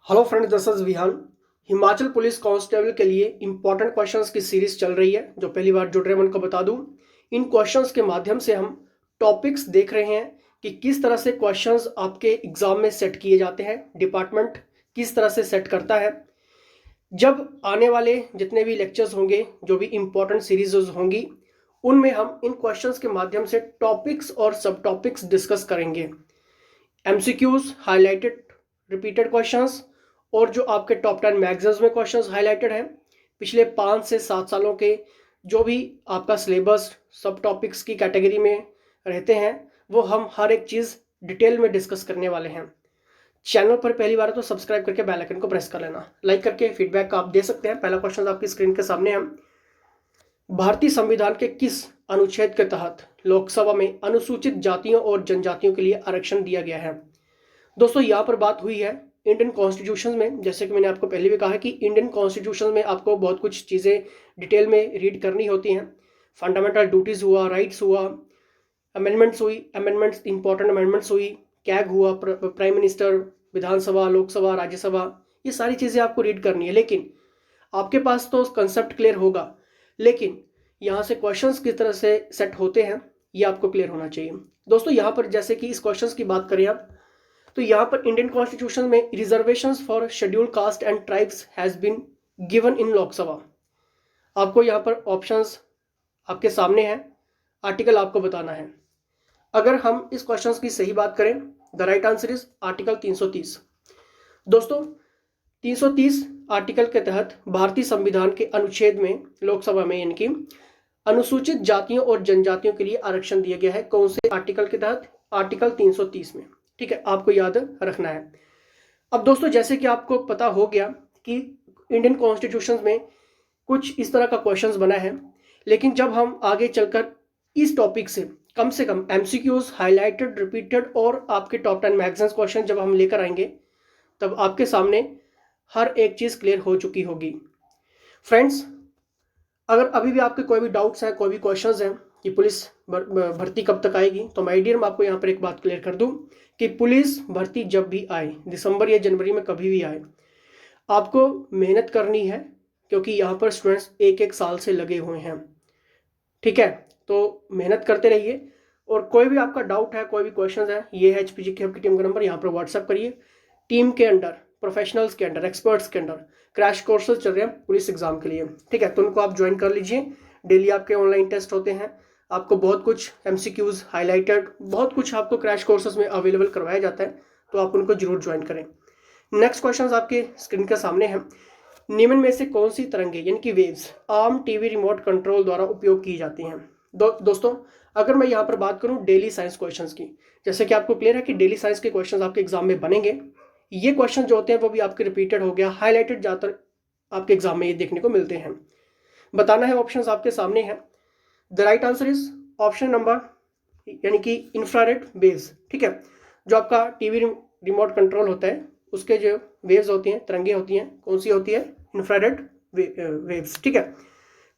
Hello friends, this is Vihan. Himachal police constable के लिए important questions की सीरीज चल रही है। जो पहली बार जुड़ रहे हैं उनको बता दूं, इन क्वेश्चंस के माध्यम से हम टॉपिक्स देख रहे हैं कि किस तरह से क्वेश्चंस आपके एग्जाम में सेट किए जाते हैं, डिपार्टमेंट किस तरह से सेट करता है। जब आने वाले जितने भी लेक्चर्स होंगे, जो भी इंपॉर्टेंट सीरीज होंगी, उनमें हम इन क्वेश्चंस के माध्यम से टॉपिक्स और सब टॉपिक्स डिस्कस करेंगे। एमसीक्यूज, हाईलाइटेड रिपीटेड क्वेश्चंस, और जो आपके टॉप 10 मैगजीन्स में क्वेश्चंस हाईलाइटेड हैं पिछले 5 से 7 सालों के, जो भी आपका सिलेबस सब टॉपिक्स की कैटेगरी में रहते हैं, वो हम हर एक चीज़ डिटेल में डिस्कस करने वाले हैं। चैनल पर पहली बार है तो सब्सक्राइब करके बेल आइकन को प्रेस कर लेना, लाइक करके फीडबैक आप दे सकते हैं। पहला क्वेश्चन आपकी स्क्रीन के सामने है। भारतीय संविधान के किस अनुच्छेद के तहत लोकसभा में अनुसूचित जातियों और जनजातियों के लिए आरक्षण दिया गया है? दोस्तों, यहाँ पर बात हुई है इंडियन कॉन्स्टिट्यूशन में। जैसे कि मैंने आपको पहले भी कहा है कि इंडियन कॉन्स्टिट्यूशन में आपको बहुत कुछ चीज़ें डिटेल में रीड करनी होती हैं। फंडामेंटल ड्यूटीज़ हुआ, राइट्स हुआ, अमेंडमेंट्स हुई, अमेंडमेंट्स इंपॉर्टेंट अमेंडमेंट्स हुई, कैग हुआ, प्राइम मिनिस्टर, विधानसभा, लोकसभा, राज्यसभा, ये सारी चीज़ें आपको रीड करनी है। लेकिन आपके पास तो कंसेप्ट क्लियर होगा, लेकिन यहाँ से क्वेश्चंस किस तरह से सेट होते हैं ये आपको क्लियर होना चाहिए। दोस्तों, यहाँ पर जैसे कि इस क्वेश्चंस की बात करें आप, तो यहाँ पर इंडियन कॉन्स्टिट्यूशन में reservations for scheduled caste and tribes has been given in Lok Sabha. आपको यहाँ पर ऑप्शंस आपके सामने हैं, आर्टिकल आपको बताना है। अगर हम इस क्वेश्चंस की सही बात करें, the right answer is article 330। दोस्तों, 330 आर्टिकल के तहत भारतीय संविधान के अनुच्छेद में लोकसभा में, यानी कि अनुसूचित जातियों और जनजातियों के लिए आरक्षण दिया गया है। कौन से आर्टिकल के तहत? आर्टिकल 330 में। ठीक है, आपको याद रखना है। अब दोस्तों, जैसे कि आपको पता हो गया कि इंडियन कॉन्स्टिट्यूशन में कुछ इस तरह का क्वेश्चंस बना है, लेकिन जब हम आगे चलकर इस टॉपिक से कम एमसीक्यूज, हाईलाइटेड, रिपीटेड और आपके टॉप 10 मैगजीन्स क्वेश्चन जब हम लेकर आएंगे, तब आपके सामने हर एक चीज़ क्लियर हो चुकी होगी। फ्रेंड्स, अगर अभी भी आपके कोई भी डाउट्स हैं, कोई भी क्वेश्चंस हैं कि पुलिस भर्ती कब तक आएगी, तो मैं डियर मैं आपको यहाँ पर एक बात क्लियर कर दूं कि पुलिस भर्ती जब भी आए, दिसंबर या जनवरी में कभी भी आए, आपको मेहनत करनी है, क्योंकि यहाँ पर स्टूडेंट्स एक एक साल से लगे हुए हैं। ठीक है, तो मेहनत करते रहिए। और कोई भी आपका डाउट है, कोई भी क्वेश्चन है, ये है HPG की आपकी टीम का नंबर, यहाँ पर व्हाट्सएप करिए। टीम के अंडर, प्रोफेशनल्स के अंडर, एक्सपर्ट्स के अंडर क्रैश कोर्सेज चल रहे हैं पुलिस एग्जाम के लिए। ठीक है, तो उनको आप ज्वाइन कर लीजिए। डेली आपके ऑनलाइन टेस्ट होते हैं, आपको बहुत कुछ एमसीक्यूज, हाईलाइटेड, बहुत कुछ आपको क्रैश कोर्सेज में अवेलेबल करवाया जाता है, तो आप उनको जरूर ज्वाइन करें। नेक्स्ट क्वेश्चन आपके स्क्रीन के सामने है। निम्न में से कौन सी तरंगे, यानी कि वेव्स, आम टीवी रिमोट कंट्रोल द्वारा उपयोग की जाती हैं? दोस्तों, अगर मैं यहाँ पर बात करूँ डेली साइंस क्वेश्चंस की, जैसे कि आपको क्लियर है कि डेली साइंस के क्वेश्चंस आपके एग्जाम में बनेंगे। ये क्वेश्चन जो होते हैं वो भी आपके रिपीटेड हो गया, हाईलाइटेड ज़्यादातर आपके एग्जाम में ये देखने को मिलते हैं। बताना है, ऑप्शंस आपके सामने हैं। The right answer is option number, यानी कि इंफ्रारेड वेव्स। ठीक है, जो आपका टीवी रिमोट कंट्रोल होता है उसके जो वेव्स होती हैं, तरंगे होती हैं, कौन सी होती है? Infrared waves. ठीक है,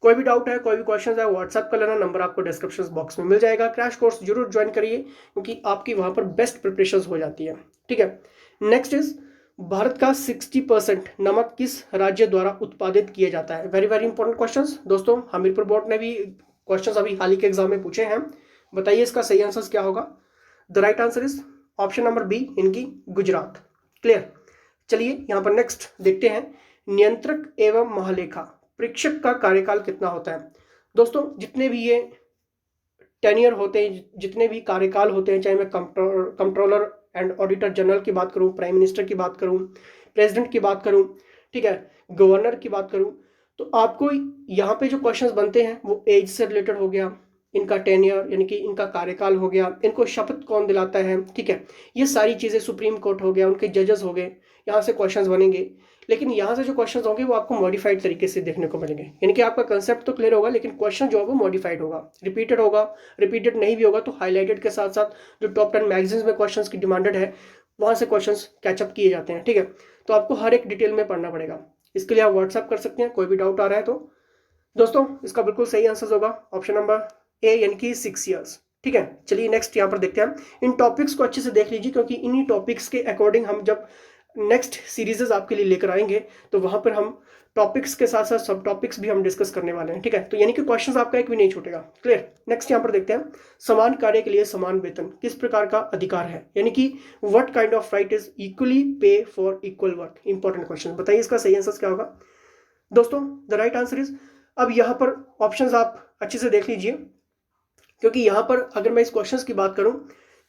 कोई भी डाउट है, कोई भी क्वेश्चन है, व्हाट्सएप कर लेना, नंबर आपको डिस्क्रिप्शन बॉक्स में मिल जाएगा। क्रैश कोर्स जरूर ज्वाइन करिए, क्योंकि आपकी वहां पर बेस्ट प्रिपरेशन हो जाती है। ठीक है, नेक्स्ट इज, भारत का 60% नमक किस राज्य द्वारा उत्पादित किया जाता है? Very very important questions. दोस्तों, हमीरपुर बोर्ड ने भी क्वेश्चंस अभी हाल ही के एग्जाम में पूछे हैं। बताइए इसका सही आंसर क्या होगा? The right answer is option number B, इनकी गुजरात। क्लियर। चलिए यहाँ पर नेक्स्ट देखते हैं। नियंत्रक एवं महालेखा परीक्षक का कार्यकाल कितना होता है? दोस्तों, जितने भी ये टेन्योर होते हैं, जितने भी कार्यकाल होते हैं, चाहे मैं कंट्रोलर एंड ऑडिटर जनरल की बात करूं, प्राइम मिनिस्टर की बात करूं, प्रेसिडेंट की बात करूं, ठीक है, गवर्नर की बात करूं, तो आपको यहाँ पे जो क्वेश्चंस बनते हैं वो एज से रिलेटेड हो गया, इनका टेन्योर यानी कि इनका कार्यकाल हो गया, इनको शपथ कौन दिलाता है, ठीक है, ये सारी चीज़ें, सुप्रीम कोर्ट हो गया, उनके जजेस हो गए, यहाँ से क्वेश्चंस बनेंगे। लेकिन यहाँ से जो क्वेश्चंस होंगे वो आपको मॉडिफाइड तरीके से देखने को मिलेंगे, यानी कि आपका कंसेप्ट तो क्लियर होगा, लेकिन क्वेश्चन जो है वो मॉडिफाइड होगा, रिपीटेड होगा। रिपीटेड नहीं भी होगा तो हाईलाइटेड के साथ साथ जो टॉप 10 मैगजीन्स में क्वेश्चंस की डिमांडेड है, वहाँ से क्वेश्चंस कैचअप किए जाते हैं। ठीक है, तो आपको हर एक डिटेल में पढ़ना पड़ेगा। इसके लिए आप व्हाट्सअप कर सकते हैं, कोई भी डाउट आ रहा है तो। दोस्तों, इसका बिल्कुल सही आंसर होगा ऑप्शन नंबर ए, यानी कि 6 ईयर्स। ठीक है, चलिए नेक्स्ट यहाँ पर देखते हैं। इन टॉपिक्स को अच्छे से देख लीजिए, क्योंकि इन्हीं टॉपिक्स के अकॉर्डिंग हम जब नेक्स्ट सीरीजेस आपके लिए लेकर आएंगे, तो वहां पर हम टॉपिक्स के साथ साथ सब टॉपिक्स भी हम डिस्कस करने वाले हैं, ठीक है। तो यानी कि क्वेश्चंस आपका एक भी नहीं छूटेगा। क्लियर। नेक्स्ट यहाँ पर देखते हैं, समान कार्य के लिए समान वेतन किस प्रकार का अधिकार है, यानी कि what kind of right is equally pay for equal work. Important question, बताइए इसका सही आंसर क्या होगा दोस्तों। द राइट आंसर इज, अब यहाँ पर ऑप्शंस आप अच्छे से देख लीजिए, क्योंकि यहाँ पर अगर मैं इस क्वेश्चन की बात करूं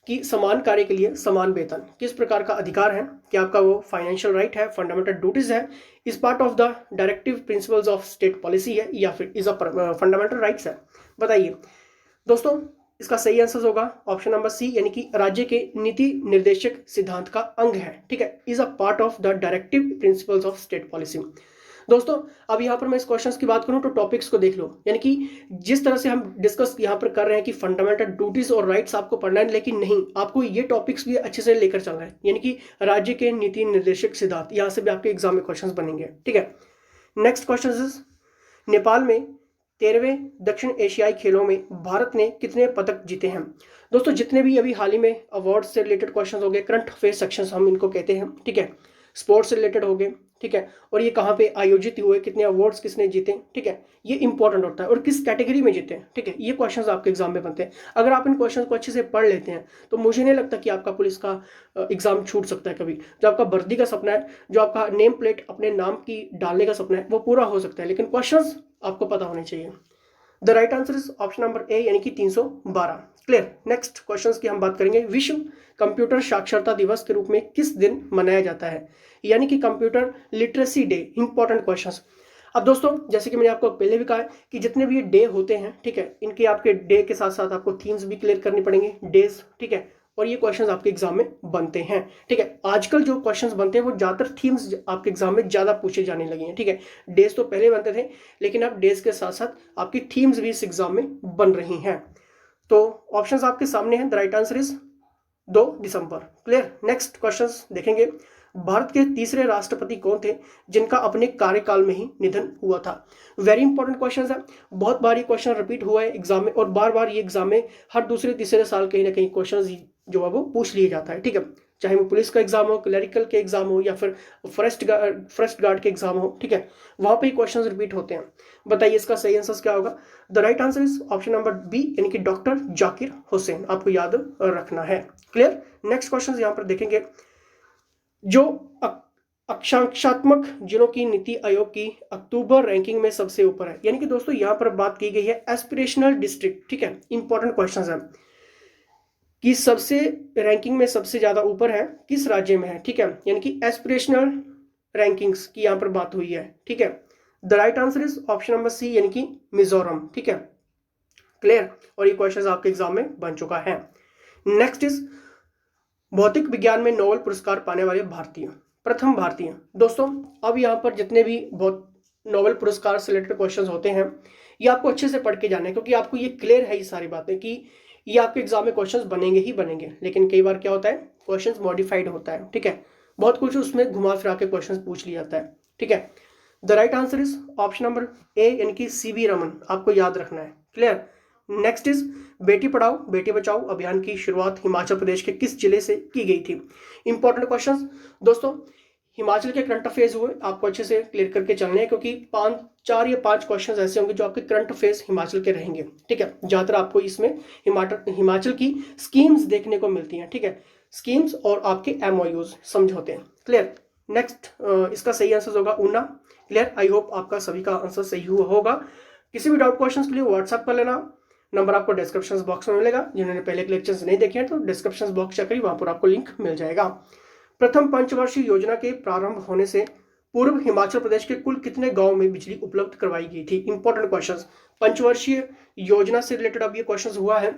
कि समान कार्य के लिए समान वेतन किस प्रकार का अधिकार है, कि आपका वो फाइनेंशियल राइट है, फंडामेंटल ड्यूटीज है, इस part of the directive principles of state policy है, या फिर इज अ फंडामेंटल राइट्स है। बताइए दोस्तों, इसका सही आंसर होगा ऑप्शन नंबर सी, यानी कि राज्य के नीति निर्देशक सिद्धांत का अंग है, ठीक है, is a part of the directive principles of state policy. दोस्तों अब यहाँ पर मैं इस क्वेश्चंस की बात करूं तो टॉपिक्स को देख लो, यानी कि जिस तरह से हम डिस्कस यहाँ पर कर रहे हैं कि फंडामेंटल ड्यूटीज और राइट्स आपको पढ़ना है, लेकिन नहीं, आपको ये टॉपिक्स भी अच्छे से लेकर चलना है, यानी कि राज्य के नीति निर्देशक सिद्धांत, यहाँ से भी आपके एग्जाम में क्वेश्चन बनेंगे, ठीक है। नेक्स्ट क्वेश्चन इज, नेपाल में 13वें दक्षिण एशियाई खेलों में भारत ने कितने पदक जीते हैं। दोस्तों जितने भी अभी हाल ही में अवार्ड से रिलेटेड क्वेश्चन हो गए, करंट अफेयर सेक्शन हम इनको कहते हैं, ठीक है, स्पोर्ट्स से रिलेटेड हो गए, ठीक है, और ये कहाँ पे आयोजित हुए, कितने अवार्ड्स किसने जीते, ठीक है, ये इंपॉर्टेंट होता है, और किस कैटेगरी में जीते हैं, ठीक है, ये क्वेश्चंस आपके एग्जाम में बनते हैं। अगर आप इन क्वेश्चंस को अच्छे से पढ़ लेते हैं तो मुझे नहीं लगता कि आपका पुलिस का एग्जाम छूट सकता है कभी। जो आपका वर्दी का सपना है, जो आपका नेम प्लेट अपने नाम की डालने का सपना है, वो पूरा हो सकता है, लेकिन क्वेश्चन आपको पता होने चाहिए। The right answer is option number A, यानी कि 312। क्लियर। नेक्स्ट क्वेश्चंस की हम बात करेंगे, विश्व कंप्यूटर साक्षरता दिवस के रूप में किस दिन मनाया जाता है, यानी कि computer literacy day. Important questions. अब दोस्तों जैसे कि मैंने आपको पहले भी कहा है कि जितने भी ये डे होते हैं, ठीक है, इनके आपके डे के साथ साथ आपको थीम्स भी क्लियर करनी पड़ेंगे, डेज, ठीक है, और ये क्वेश्चंस आपके एग्जाम में बनते हैं, ठीक है। आजकल जो क्वेश्चंस बनते हैं वो ज्यादातर थीम्स आपके एग्जाम में ज्यादा पूछे जाने लगे हैं, ठीक है। डेज तो पहले बनते थे, लेकिन अब डेज के साथ साथ आपकी थीम्स भी इस एग्जाम में बन रही हैं। तो ऑप्शंस आपके सामने हैं, the right answer is 2 December. Clear. Next questions देखेंगे, भारत के तीसरे राष्ट्रपति कौन थे जिनका अपने कार्यकाल में ही निधन हुआ था। वेरी इंपॉर्टेंट क्वेश्चन है, बहुत बार ये क्वेश्चन रिपीट हुआ है एग्जाम में, और बार बार ये एग्जाम में हर दूसरे तीसरे साल कहीं ना कहीं क्वेश्चन जो है वो पूछ लिया जाता है, ठीक है, चाहे वो पुलिस का एग्जाम हो, क्लरिकल के एग्जाम हो, या फिर फॉरेस्ट गार्ड के एग्जाम हो, ठीक है, वहां पे क्वेश्चंस रिपीट होते हैं। बताइए इसका सही आंसर क्या होगा। The right answer is option number B, यानी कि डॉक्टर जाकिर हुसैन, आपको याद रखना है। क्लियर। नेक्स्ट क्वेश्चन यहाँ पर देखेंगे, जो अक्षांशात्मक जिलों की नीति आयोग की अक्टूबर रैंकिंग में सबसे ऊपर है, यानी कि दोस्तों यहां पर बात की गई है एस्पिरेशनल डिस्ट्रिक्ट, ठीक है, इंपॉर्टेंट क्वेश्चन है कि सबसे रैंकिंग में सबसे ज्यादा ऊपर है किस राज्य में है, ठीक है, यानी कि एस्पिरेशनल रैंकिंग्स की यहां पर बात हुई है, ठीक है। The right answer is option number C, यानी कि मिजोरम, ठीक है। क्लियर। और ये क्वेश्चन आपके एग्जाम में बन चुका है। नेक्स्ट इज, भौतिक विज्ञान में नोबेल पुरस्कार पाने वाले भारतीय, प्रथम भारतीय। दोस्तों अब यहाँ पर जितने भी नोबेल पुरस्कार से रिलेटेड क्वेश्चंस होते हैं, ये आपको अच्छे से पढ़ के जाना है, क्योंकि आपको ये क्लियर है ये सारी बातें कि ये आपके एग्जाम में क्वेश्चंस बनेंगे ही बनेंगे, लेकिन कई बार क्या होता है क्वेश्चंस मॉडिफाइड होता है, ठीक है, बहुत कुछ उसमें घुमा फिरा के क्वेश्चंस पूछ लिया जाता है, ठीक है। The right answer is option number A, यानी कि सीवी रमन, आपको याद रखना है। Clear. Next is, Beti Padhao Beti Bachao अभियान की शुरुआत हिमाचल प्रदेश के किस जिले से की गई थी। इंपॉर्टेंट क्वेश्चंस दोस्तों, हिमाचल के करंट अफेयर्स हुए, आपको अच्छे से क्लियर करके चलने हैं, क्योंकि 4 या 5 क्वेश्चंस ऐसे होंगे जो आपके करंट अफेयर्स हिमाचल के रहेंगे, ठीक है। ज्यादातर आपको इसमें हिमाचल की स्कीम्स देखने को मिलती हैं, ठीक है, स्कीम्स और आपके एमओयूज समझौते हैं। क्लियर। नेक्स्ट इसका सही आंसर होगा ऊना। क्लियर। आई होप आपका सभी का आंसर सही हुआ होगा। किसी भी डाउट क्वेश्चन के लिए व्हाट्सएप कर लेना, नंबर आपको डिस्क्रिप्शन बॉक्स में मिलेगा। जिन्होंने पहले के लेक्चर्स नहीं देखे हैं तो डिस्क्रिप्शन बॉक्स चेक करिए, वहां पर आपको लिंक मिल जाएगा। प्रथम पंचवर्षीय योजना के प्रारंभ होने से पूर्व हिमाचल प्रदेश के कुल कितने गांव में बिजली उपलब्ध करवाई गई थी। इंपॉर्टेंट क्वेश्चंस, पंचवर्षीय योजना से रिलेटेड अब ये क्वेश्चंस हुआ है,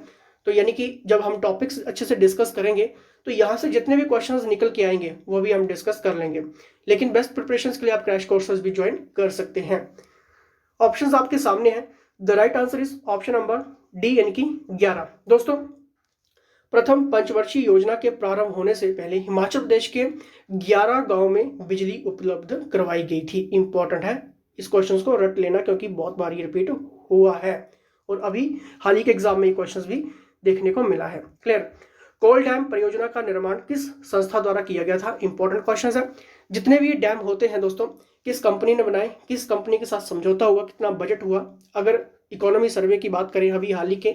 तो यानी कि जब हम टॉपिक्स अच्छे से डिस्कस करेंगे तो यहाँ से जितने भी क्वेश्चंस निकल के आएंगे वो भी हम डिस्कस कर लेंगे। लेकिन बेस्ट प्रिपरेशन के लिए आप क्रैश कोर्सेज भी ज्वाइन कर सकते हैं। ऑप्शंस आपके सामने हैं। The right answer is option number D, यानी कि 11। दोस्तों प्रथम पंचवर्षीय योजना के प्रारंभ होने से पहले हिमाचल प्रदेश के 11 गांव में बिजली उपलब्ध करवाई गई थी। इंपॉर्टेंट है, इस क्वेश्चन को रट लेना, क्योंकि बहुत बार ये रिपीट हुआ है और अभी हाल ही के एग्जाम में ये क्वेश्चन भी देखने को मिला है। क्लियर। कोल डैम परियोजना का निर्माण किस संस्था द्वारा किया गया था? इंपॉर्टेंट क्वेश्चन है। जितने भी डैम होते हैं दोस्तों, किस कंपनी ने बनाए, किस कंपनी के साथ समझौता हुआ, कितना बजट हुआ। अगर इकोनॉमी सर्वे की बात करें अभी हाल ही के,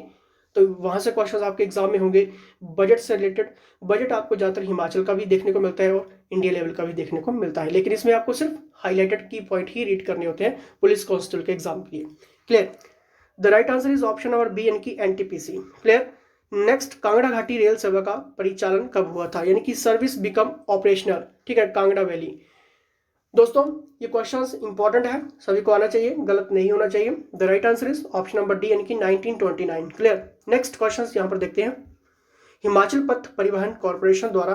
तो वहां से क्वेश्चंस आपके एग्जाम में होंगे बजट से रिलेटेड। बजट आपको ज़्यादातर हिमाचल का भी देखने को मिलता है और इंडिया लेवल का भी देखने को मिलता है, लेकिन इसमें आपको सिर्फ हाईलाइटेड की पॉइंट ही रीड करने होते हैं पुलिस कांस्टेबल के एग्जाम के लिए। Clear? The right answer is option number B, यानी कि एनटीपीसी। क्लियर? नेक्स्ट, कांगड़ा घाटी रेल सेवा का परिचालन कब हुआ था? यानी कि सर्विस बिकम ऑपरेशनल। ठीक है, कांगड़ा वैली। दोस्तों ये क्वेश्चंस इंपॉर्टेंट है, सभी को आना चाहिए, गलत नहीं होना चाहिए। The right answer is option number D, यानी कि 1929। क्लियर? नेक्स्ट क्वेश्चंस यहां पर देखते हैं। हिमाचल पथ परिवहन कॉर्पोरेशन द्वारा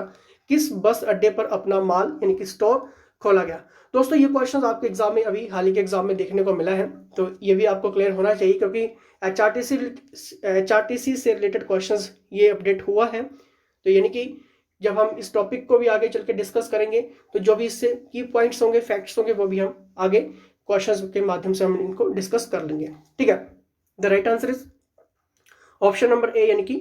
किस बस अड्डे पर अपना माल यानी कि स्टोर खोला गया? दोस्तों ये क्वेश्चंस आपके एग्जाम में अभी हाल ही के एग्जाम में देखने को मिला है, तो ये भी आपको क्लियर होना चाहिए, क्योंकि एचआरटीसी से रिलेटेड क्वेश्चंस ये अपडेट हुआ है। तो यानी कि जब हम इस टॉपिक को भी आगे चल के डिस्कस करेंगे, तो जो भी इससे की पॉइंट्स होंगे, फैक्ट्स होंगे, वो भी हम आगे क्वेश्चंस के माध्यम से हम इनको डिस्कस कर लेंगे। ठीक है, the right answer is option number A, यानी कि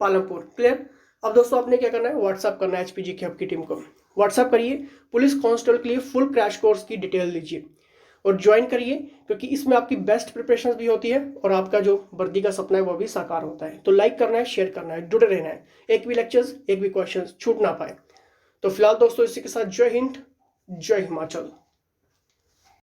पालमपुर। क्लियर? अब दोस्तों आपने क्या करना है, व्हाट्सअप करना है एचपीजी की आपकी टीम को। व्हाट्सअप करिए, पुलिस कांस्टेबल के लिए फुल क्रैश कोर्स की डिटेल लीजिए और ज्वाइन करिए, क्योंकि इसमें आपकी बेस्ट प्रिपरेशन भी होती है और आपका जो वर्दी का सपना है वो भी साकार होता है। तो लाइक करना है, शेयर करना है, जुड़े रहना है, एक भी लेक्चर्स, एक भी क्वेश्चन छूट ना पाए। तो फिलहाल दोस्तों इसी के साथ जय हिंद, जय हिमाचल।